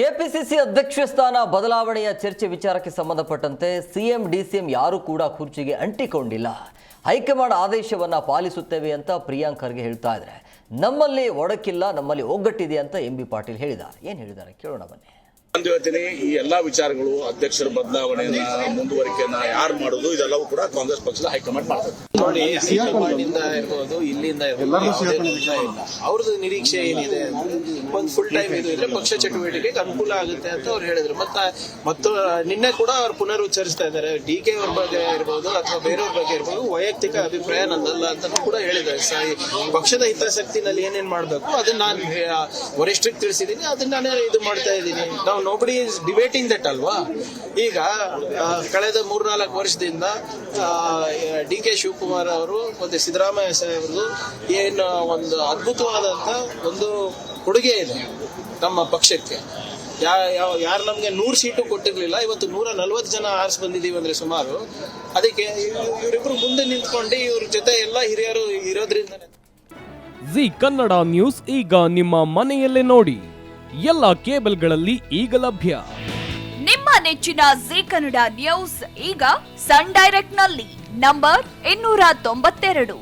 KPCC ಅಧ್ಯಕ್ಷ ಸ್ಥಾನ ಬದಲಾವಣೆಯ ಚರ್ಚೆ ವಿಚಾರಕ್ಕೆ ಸಂಬಂಧಪಟ್ಟಂತೆ ಸಿಎಂ ಡಿಸಿಎಂ ಯಾರು ಕೂಡ ಕುರ್ಚಿಗೆ ಅಂಟಿಕೊಂಡಿಲ್ಲ. ಹೈಕಮಾಂಡ್ ಆದೇಶವನ್ನ ಪಾಲಿಸುತ್ತೇವೆ ಅಂತ ಪ್ರಿಯಾಂಕ್ ಖರ್ಗೆ ಹೇಳ್ತಾ ಇದ್ದಾರೆ. ನಮ್ಮಲ್ಲಿ ಒಡಕಿಲ್ಲ, ನಮ್ಮಲ್ಲಿ ಒಗ್ಗಟ್ಟಿದೆ ಅಂತ ಎಂಬಿ ಪಾಟೀಲ್ ಹೇಳಿದ್ದಾರೆ. ಏನು ಹೇಳಿದ್ದಾರೆ ಕೇಳೋಣ ಬನ್ನಿ. ನಾನು ಹೇಳ್ತೀನಿ, ಈ ಎಲ್ಲಾ ವಿಚಾರಗಳು ಅಧ್ಯಕ್ಷರ ಬದಲಾವಣೆಯನ್ನ ಮುಂದುವರಿಕೆಯನ್ನ ಯಾರು ಮಾಡೋದು ಇದೆಲ್ಲವೂ ಕೂಡ ಕಾಂಗ್ರೆಸ್ ಪಕ್ಷದ ಹೈಕಮಾಂಡ್ ಮಾಡ್ತಾರೆ. ನೋಡಿ, ಹೈಕಮಾಂಡ್ ಇಂದ ಇರ್ಬೋದು, ಇಲ್ಲಿಂದ ಅವ್ರದ್ದು ನಿರೀಕ್ಷೆ ಏನಿದೆ, ಒಂದು ಫುಲ್ ಟೈಮ್ ಇದು ಇದ್ರೆ ಪಕ್ಷ ಚಟುವಟಿಕೆಗೆ ಅನುಕೂಲ ಆಗುತ್ತೆ ಅಂತ ಅವ್ರು ಹೇಳಿದ್ರು. ಮತ್ತು ನಿನ್ನೆ ಕೂಡ ಅವ್ರು ಪುನರುಚ್ಚರಿಸ್ತಾ ಇದ್ದಾರೆ. ಡಿ ಕೆ ಅವ್ರ ಬಗ್ಗೆ ಇರ್ಬೋದು ಅಥವಾ ಬೇರೆಯವ್ರ ಬಗ್ಗೆ ಇರ್ಬೋದು, ವೈಯಕ್ತಿಕ ಅಭಿಪ್ರಾಯ ನಂದಲ್ಲ ಅಂತ ಕೂಡ ಹೇಳಿದ್ದಾರೆ. ಪಕ್ಷದ ಹಿತಾಸಕ್ತಿನಲ್ಲಿ ಏನೇನ್ ಮಾಡ್ಬೇಕು ಅದನ್ನ ನಾನು ವರಿಷ್ಠರಿಗೆ ತಿಳಿಸಿದ್ದೀನಿ, ಅದನ್ನ ನಾನೇ ಇದು ಮಾಡ್ತಾ ಇದ್ದೀನಿ. ನಾವು ನೋಬಡಿ ಇಸ್ ಡಿಬೇಟಿಂಗ್ ದಟ್ ಅಲ್ವಾ. ಈಗ ಕಳೆದ 3-4 ವರ್ಷದಿಂದ ಡಿ ಕೆ ಶಿವಕುಮಾರ್ ಅವರು ಮತ್ತೆ ಸಿದ್ದರಾಮಯ್ಯ ಸಾಹೇಬ್ರದು ಏನು ಒಂದು ಅದ್ಭುತವಾದಂತ ಒಂದು ಕೊಡುಗೆ ಇದೆ ನಮ್ಮ ಪಕ್ಷಕ್ಕೆ. ಯಾರು ನಮ್ಗೆ 100 ಸೀಟು ಕೊಟ್ಟಿರ್ಲಿಲ್ಲ, ಇವತ್ತು 140 ಜನ ಆರಿಸಿ ಬಂದಿದೀವಿ ಅಂದ್ರೆ ಸುಮಾರು. ಅದಕ್ಕೆ ಇವರಿಬ್ರು ಮುಂದೆ ನಿಂತ್ಕೊಂಡು ಇವ್ರ ಜೊತೆ ಎಲ್ಲ ಹಿರಿಯರು ಇರೋದ್ರಿಂದ ಜಿ ಕನ್ನಡ ನ್ಯೂಸ್ ಈಗ ನಿಮ್ಮ ಮನೆಯಲ್ಲೇ ನೋಡಿ. ಎಲ್ಲ ಕೇಬಲ್ಗಳಲ್ಲಿ ಈಗ ಲಭ್ಯ. ನಿಮ್ಮ ನೆಚ್ಚಿನ ಜಿ ಕನ್ನಡ ನ್ಯೂಸ್ ಈಗ ಸನ್ ಡೈರೆಕ್ಟ್ ನಲ್ಲಿ number 292,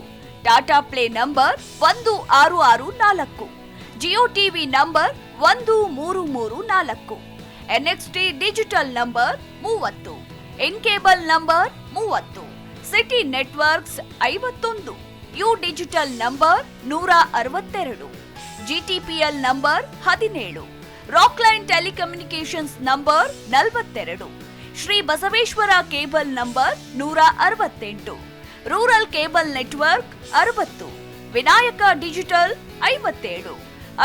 Tata play number 1664, Jio TV number 1334, NXT digital number 30, N cable number 30, city networks 51, U digital number 162, GTPL number 17, Rockline telecommunications number 42, Shri Basaveshwara cable number 168, rural cable network 60, Vinayaka digital 57,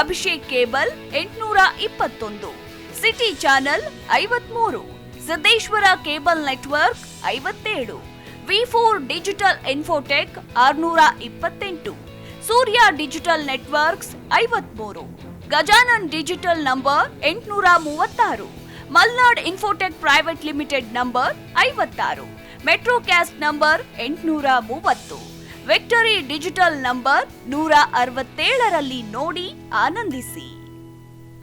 Abhishek cable 821, city channel 53, Siddeshwara cable network 57, ವಿ4 digital infotech 628, Surya digital networks 53, Gajanan digital number 836, Malnad infotech private limited number 56, Metrocast number 830, victory digital number 167ರಲ್ಲಿ ನೋಡಿ ಆನಂದಿಸಿ.